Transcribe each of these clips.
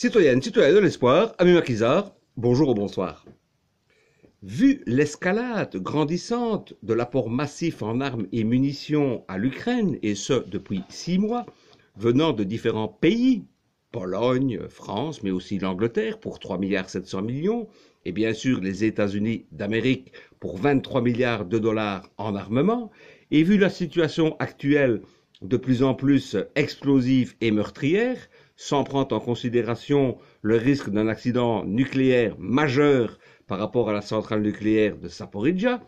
Citoyennes, citoyens de l'espoir, amis maquisards, bonjour ou bonsoir. Vu l'escalade grandissante de l'apport massif en armes et munitions à l'Ukraine, et ce depuis 6 mois, venant de différents pays, Pologne, France, mais aussi l'Angleterre pour 3,7 milliards, et bien sûr les États-Unis d'Amérique pour 23 milliards de dollars en armement, et vu la situation actuelle de plus en plus explosive et meurtrière, sans prendre en considération le risque d'un accident nucléaire majeur par rapport à la centrale nucléaire de Zaporijia,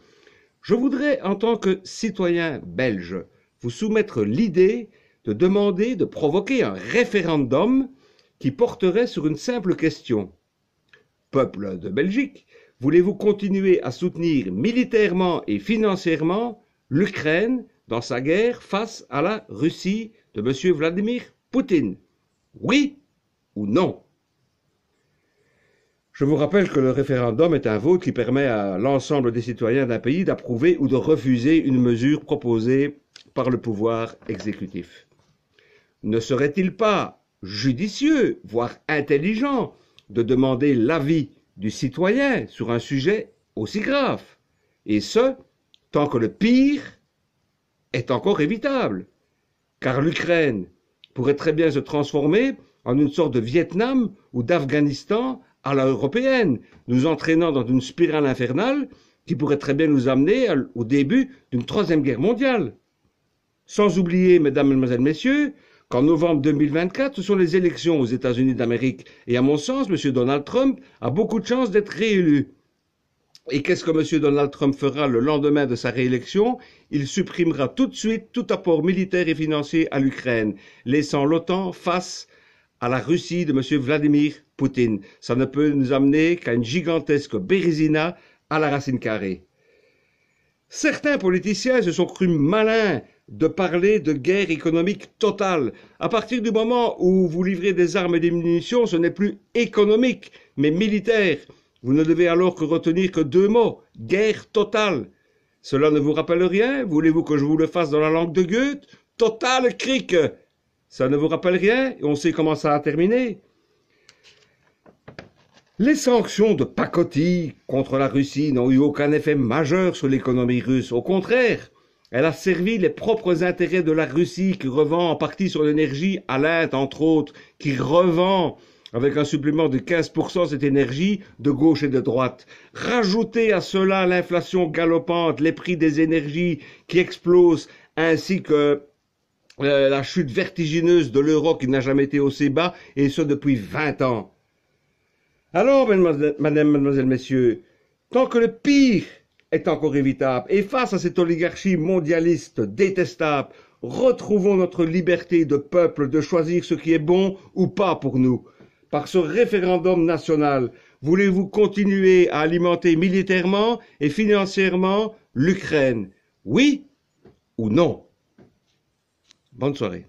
je voudrais, en tant que citoyen belge, vous soumettre l'idée de demander de provoquer un référendum qui porterait sur une simple question. Peuple de Belgique, voulez-vous continuer à soutenir militairement et financièrement l'Ukraine dans sa guerre face à la Russie de M. Vladimir Poutine? Oui ou non? Je vous rappelle que le référendum est un vote qui permet à l'ensemble des citoyens d'un pays d'approuver ou de refuser une mesure proposée par le pouvoir exécutif. Ne serait-il pas judicieux, voire intelligent, de demander l'avis du citoyen sur un sujet aussi grave, et ce, tant que le pire est encore évitable, car l'Ukraine pourrait très bien se transformer en une sorte de Vietnam ou d'Afghanistan à la européenne, nous entraînant dans une spirale infernale qui pourrait très bien nous amener au début d'une troisième guerre mondiale. Sans oublier, mesdames, mesdemoiselles, messieurs, qu'en novembre 2024, ce sont les élections aux États-Unis d'Amérique. Et à mon sens, M. Donald Trump a beaucoup de chances d'être réélu. Et qu'est-ce que M. Donald Trump fera le lendemain de sa réélection? Il supprimera tout de suite tout apport militaire et financier à l'Ukraine, laissant l'OTAN face à la Russie de M. Vladimir Poutine. Ça ne peut nous amener qu'à une gigantesque bérésina à la racine carrée. Certains politiciens se sont crus malins de parler de guerre économique totale. À partir du moment où vous livrez des armes et des munitions, ce n'est plus économique, mais militaire. Vous ne devez alors que retenir que 2 mots, guerre totale. Cela ne vous rappelle rien? Voulez-vous que je vous le fasse dans la langue de Goethe? Total Krieg. Ça ne vous rappelle rien? Et on sait comment ça a terminé. Les sanctions de pacotille contre la Russie n'ont eu aucun effet majeur sur l'économie russe. Au contraire, elle a servi les propres intérêts de la Russie qui revend en partie sur l'énergie à l'Inde, entre autres, qui revend avec un supplément de 15% cette énergie de gauche et de droite. Rajoutez à cela l'inflation galopante, les prix des énergies qui explosent, ainsi que la chute vertigineuse de l'euro qui n'a jamais été aussi bas, et ce depuis 20 ans. Alors, mademoiselles, messieurs, tant que le pire est encore évitable, et face à cette oligarchie mondialiste détestable, retrouvons notre liberté de peuple de choisir ce qui est bon ou pas pour nous. Par ce référendum national, voulez-vous continuer à alimenter militairement et financièrement l'Ukraine? Oui ou non? Bonne soirée.